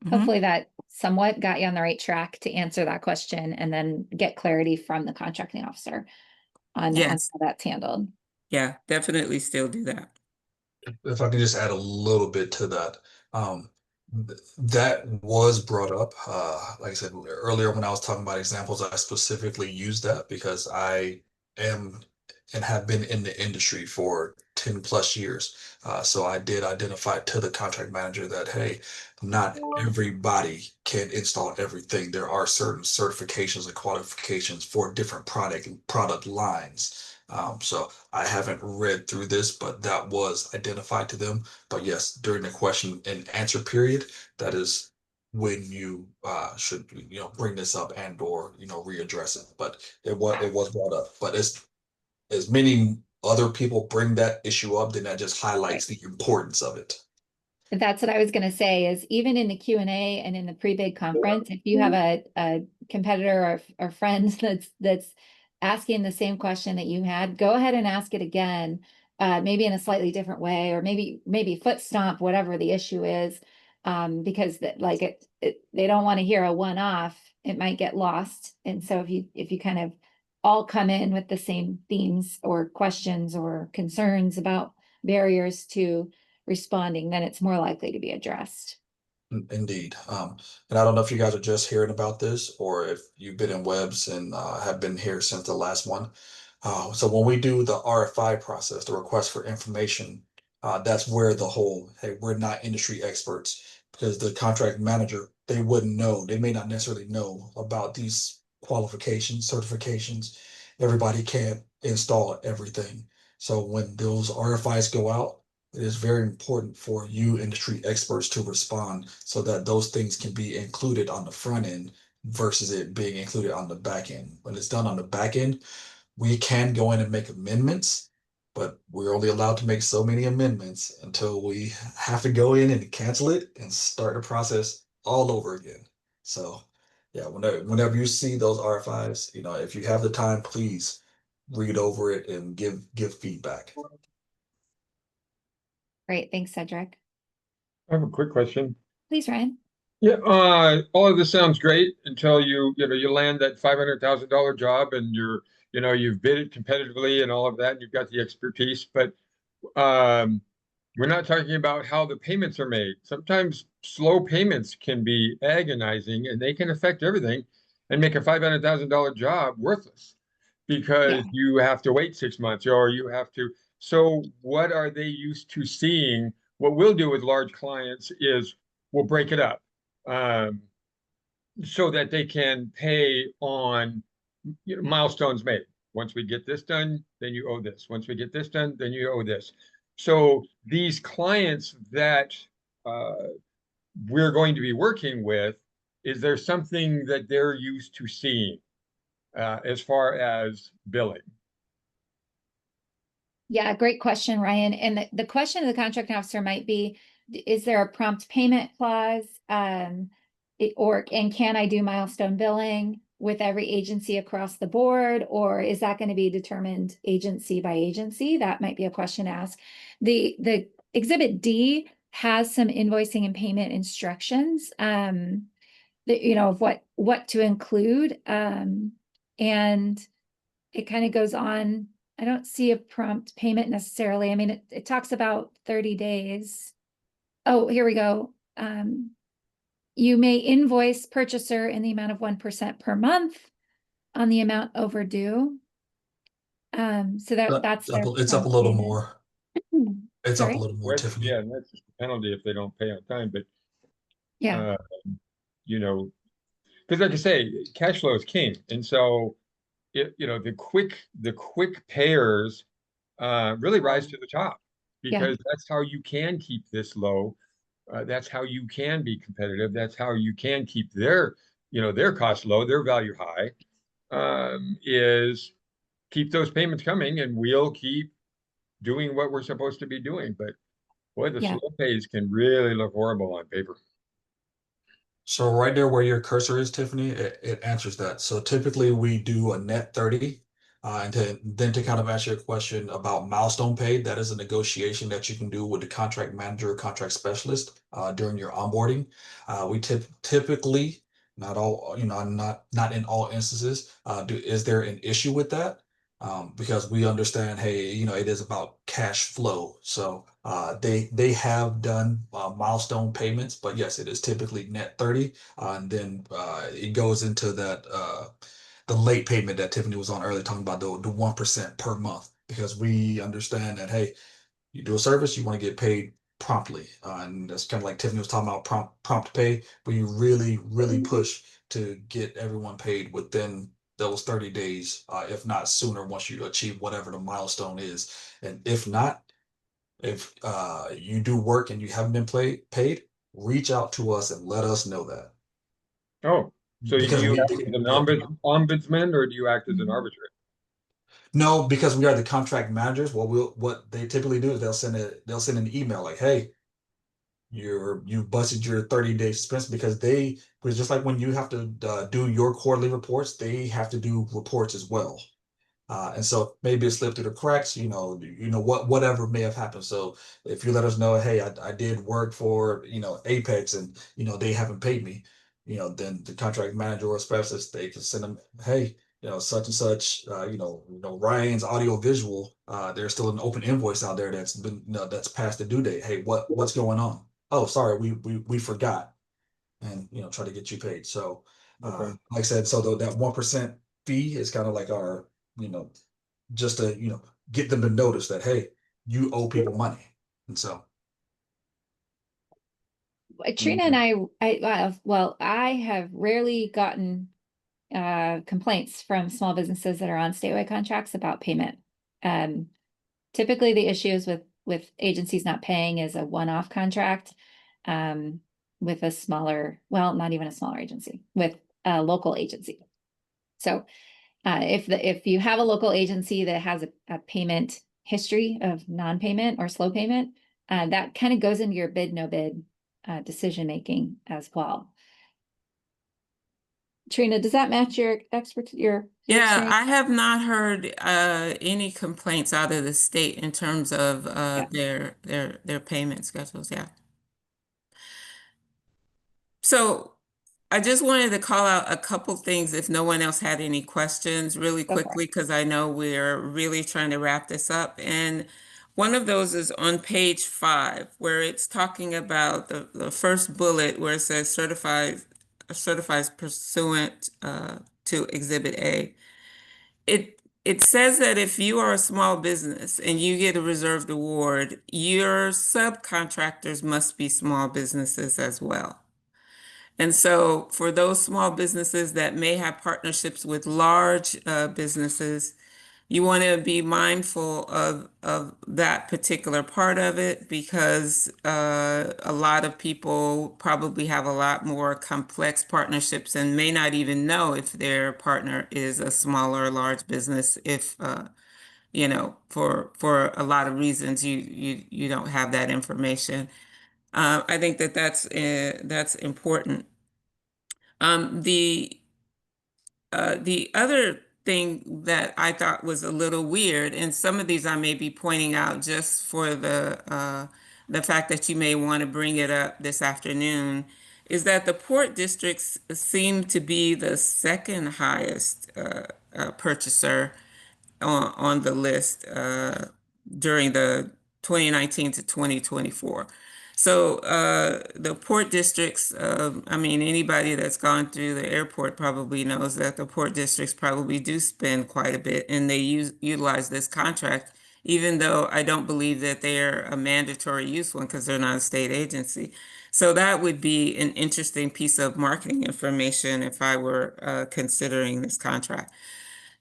Mhm. Hopefully that somewhat got you on the right track to answer that question and then get clarity from the contracting officer on Yes. how that's handled. Yeah, definitely still do that. If I can just add a little bit to that, that was brought up. Like I said earlier, when I was talking about examples, I specifically used that because I am and have been in the industry for 10 plus years. So I did identify to the contract manager that, hey, not everybody can install everything. There are certain certifications and qualifications for different product lines. So I haven't read through this, but that was identified to them. But yes, during the question and answer period, that is when you should bring this up and or readdress it. But it was brought up. But as many other people bring that issue up, then that just highlights the importance of it. That's what I was gonna say is even in the Q&A and in the pre-bid conference, if you have a competitor or friend that's asking the same question that you had, go ahead and ask it again, maybe in a slightly different way, or maybe foot stomp, whatever the issue is, because they don't want to hear a one-off, it might get lost. And so if you kind of all come in with the same themes or questions or concerns about barriers to responding, then it's more likely to be addressed. Indeed. And I don't know if you guys are just hearing about this or if you've been in webs and have been here since the last one. So when we do the RFI process, the request for information, that's where the whole, hey, we're not industry experts because the contract manager, they wouldn't know. They may not necessarily know about these qualifications, certifications. Everybody can't install everything. So when those RFIs go out, it is very important for you industry experts to respond so that those things can be included on the front end versus it being included on the back end. When it's done on the back end, we can go in and make amendments, but we're only allowed to make so many amendments until we have to go in and cancel it and start the process all over again. So yeah, whenever you see those R5s, if you have the time, please read over it and give feedback. Great, thanks, Cedric. I have a quick question. Please, Ryan. Yeah, all of this sounds great until you land that $500,000 job and you've bid it competitively and all of that, and you've got the expertise, but we're not talking about how the payments are made. Sometimes slow payments can be agonizing and they can affect everything and make a $500,000 job worthless because you have to wait 6 months or you have to. So what are they used to seeing? What we'll do with large clients is we'll break it up so that they can pay on milestones made. Once we get this done, then you owe this. Once we get this done, then you owe this. So these clients that we're going to be working with, is there something that they're used to seeing as far as billing? Yeah, great question, Ryan. And the question of the contract officer might be, is there a prompt payment clause? And can I do milestone billing with every agency across the board? Or is that going to be determined agency by agency? That might be a question to ask. The Exhibit D has some invoicing and payment instructions, of what to include. And it kind of goes on. I don't see a prompt payment necessarily. I mean, it talks about 30 days. Oh, here we go. You may invoice purchaser in the amount of 1% per month on the amount overdue. So that's their It's up a prompt little payment. more. It's up a little more, Tiffany. Yeah, and that's just a penalty if they don't pay on time. But Yeah. Because like I say, cash flow is king, and so the quick payers really rise to the top because that's how you can keep this low. That's how you can be competitive. That's how you can keep their cost low, their value high, is keep those payments coming and we'll keep doing what we're supposed to be doing. But boy, the slow pays can really look horrible on paper. So right there where your cursor is, Tiffany, it answers that. So typically we do a net 30. Then to kind of answer your question about milestone pay, that is a negotiation that you can do with the contract manager or contract specialist during your onboarding. We typically, not all, not in all instances, is there an issue with that? Because we understand, hey, it is about cash flow. So they have done milestone payments, but yes, it is typically net 30, and then it goes into that the late payment that Tiffany was on earlier, talking about the 1% per month, because we understand that, hey, you do a service, you want to get paid promptly. And that's kind of like Tiffany was talking about prompt pay. We really push to get everyone paid within those 30 days, if not sooner, once you achieve whatever the milestone is. And if not, if you do work and you haven't been paid, reach out to us and let us know that. Oh, so do Because you we, act as an ombudsman or do you act as an arbitrator? No, because we are the contract managers. What they typically do is they'll send an email like, hey, you busted your 30-day suspense, because just like when you have to do your quarterly reports, they have to do reports as well. And so maybe it slipped through the cracks, whatever may have happened. So if you let us know, hey, I did work for, Apex, and, they haven't paid me, then the contract manager or specialist, they can send them, hey, such and such, Ryan's audio visual, there's still an open invoice out there that's been, that's past the due date. Hey, what's going on? Oh, sorry, we forgot, and, try to get you paid. So, Okay. like I said, so that 1% fee is kind of like our, just to, get them to notice that, hey, you owe people money. And so, Trina and I have rarely gotten complaints from small businesses that are on statewide contracts about payment. Typically the issues with agencies not paying is a one-off contract with a smaller, well, not even a smaller agency, with a local agency. So if you have a local agency that has a payment history of non-payment or slow payment, that kind of goes into your bid, no bid decision making as well. Trina, does that match your Yeah, experience? I have not heard any complaints out of the state in terms of their payment schedules. Yeah. So I just wanted to call out a couple things if no one else had any questions really Go for it. quickly, because I know we're really trying to wrap this up. And one of those is on page 5, where it's talking about the first bullet where it says certifies pursuant to Exhibit A. It says that if you are a small business and you get a reserved award, your subcontractors must be small businesses as well. And so for those small businesses that may have partnerships with large businesses, you want to be mindful of that particular part of it, because a lot of people probably have a lot more complex partnerships and may not even know if their partner is a small or large business if for a lot of reasons you don't have that information. I think that's important. The other thing that I thought was a little weird, and some of these I may be pointing out just for the fact that you may want to bring it up this afternoon, is that the port districts seem to be the second highest purchaser on the list during the 2019 to 2024. So the port districts, I mean, anybody that's gone through the airport probably knows that the port districts probably do spend quite a bit, and they utilize this contract, even though I don't believe that they're a mandatory use one because they're not a state agency. So that would be an interesting piece of marketing information if I were considering this contract.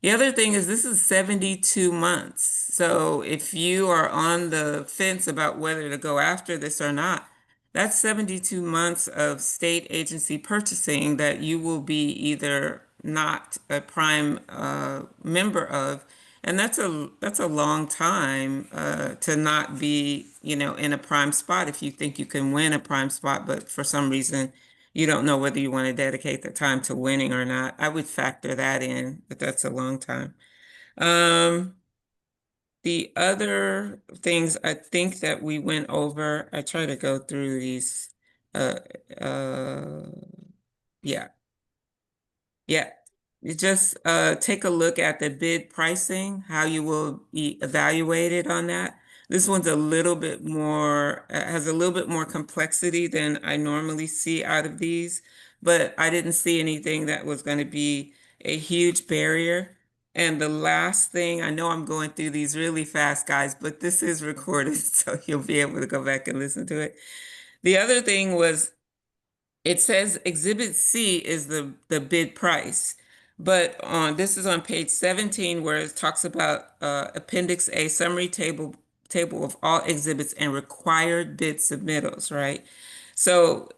The other thing is this is 72 months. So if you are on the fence about whether to go after this or not, that's 72 months of state agency purchasing that you will be either not a prime member of. And that's a long time to not be, in a prime spot if you think you can win a prime spot, but for some reason you don't know whether you want to dedicate the time to winning or not. I would factor that in, but that's a long time. The other things I think that we went over, I try to go through these, uh, uh, yeah. Yeah, you just take a look at the bid pricing, how you will be evaluated on that. This one's a little bit more, has a little bit more complexity than I normally see out of these, but I didn't see anything that was going to be a huge barrier. And the last thing, I know I'm going through these really fast, guys, but this is recorded, so you'll be able to go back and listen to it. The other thing was it says Exhibit C is the bid price, but this is on page 17 where it talks about Appendix A summary table of all exhibits and required bid submittals, right? So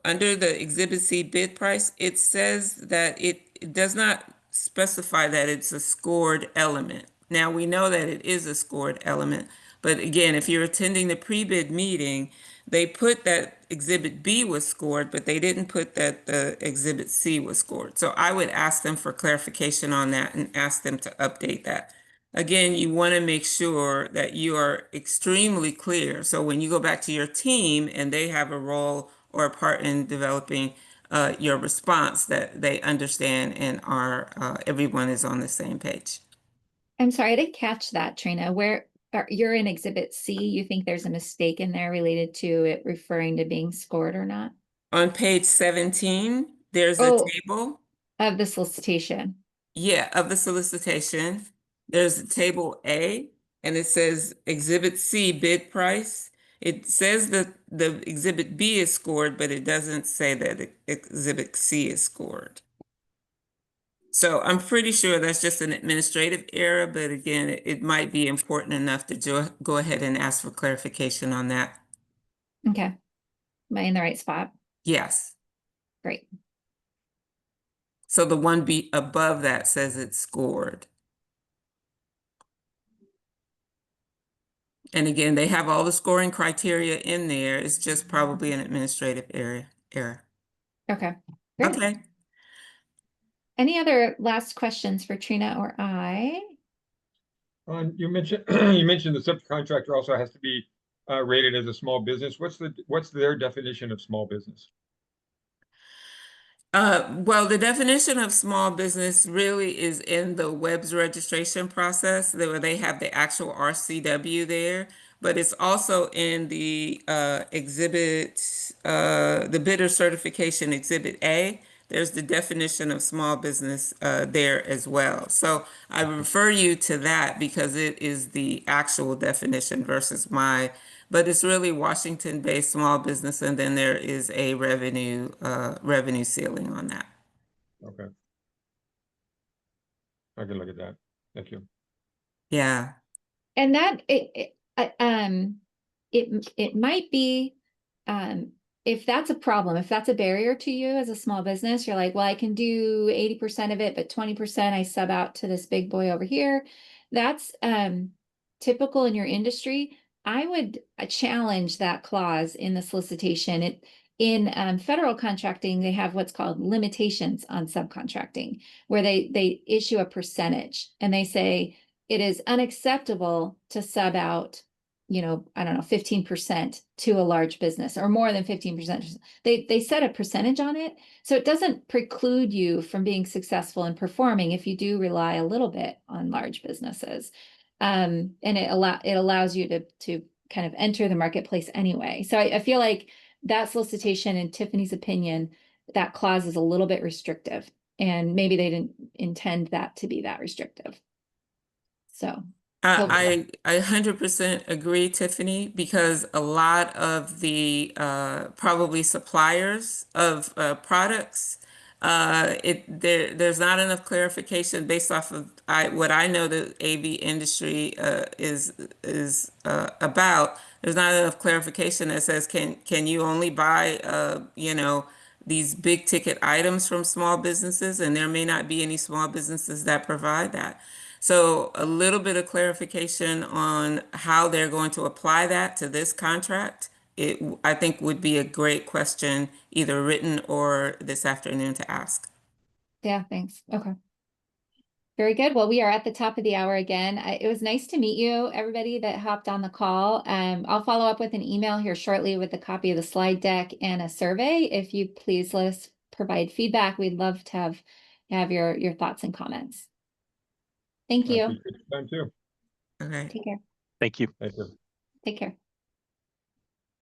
under the Exhibit C bid price, it says that it does not specify that it's a scored element. Now, we know that it is a scored element, but again, if you're attending the pre-bid meeting, they put that Exhibit B was scored, but they didn't put that the Exhibit C was scored. So I would ask them for clarification on that and ask them to update that. Again, you want to make sure that you are extremely clear. So when you go back to your team and they have a role or a part in developing your response, that they understand and everyone is on the same page. I'm sorry, I didn't catch that, Trina. You're in Exhibit C, you think there's a mistake in there related to it referring to being scored or not? On page 17, there's a Oh, table, of the solicitation. of the solicitation. There's table A, and it says Exhibit C bid price. It says that the Exhibit B is scored, but it doesn't say that Exhibit C is scored. So I'm pretty sure that's just an administrative error, but again, it might be important enough to go ahead and ask for clarification on that. Okay. Am I in the right spot? Yes. Great. So the one above that says it's scored. And again, they have all the scoring criteria in there. It's just probably an administrative error. Okay. Great. Okay. Any other last questions for Trina or I? You mentioned you mentioned the subcontractor also has to be rated as a small business. What's their definition of small business? Well, the definition of small business really is in the WEBS registration process, where they have the actual RCW there, but it's also in the the bidder certification Exhibit A. There's the definition of small business there as well. So I refer you to that because it is the actual definition versus but it's really Washington-based small business, and then there is a revenue ceiling on that. Okay. I can look at that. Thank you. Yeah. And that it might be if that's a problem, if that's a barrier to you as a small business, you're like, well, I can do 80% of it, but 20% I sub out to this big boy over here. That's typical in your industry. I would challenge that clause in the solicitation. In federal contracting, they have what's called limitations on subcontracting, where they issue a percentage and they say it is unacceptable to sub out, I don't know, 15% to a large business or more than 15%. They set a percentage on it. So it doesn't preclude you from being successful in performing if you do rely a little bit on large businesses. And it allows you to kind of enter the marketplace anyway. So I feel like that solicitation, in Tiffany's opinion, that clause is a little bit restrictive, and maybe they didn't intend that to be that restrictive. So I 100% agree, Tiffany, because a lot of the probably suppliers of products, there's not enough clarification based off of what I know the AV industry is about. There's not enough clarification that says can you only buy these big ticket items from small businesses, and there may not be any small businesses that provide that. So a little bit of clarification on how they're going to apply that to this contract, I think would be a great question, either written or this afternoon to ask. yeah, thanks. Okay. Very good. Well, we are at the top of the hour again. It was nice to meet you, everybody that hopped on the call. I'll follow up with an email here shortly with a copy of the slide deck and a survey. If you please let us provide feedback, we'd love to have your thoughts and comments. Thank I you. appreciate your time too. Okay. Take care. Thank you. Thank you. Take care.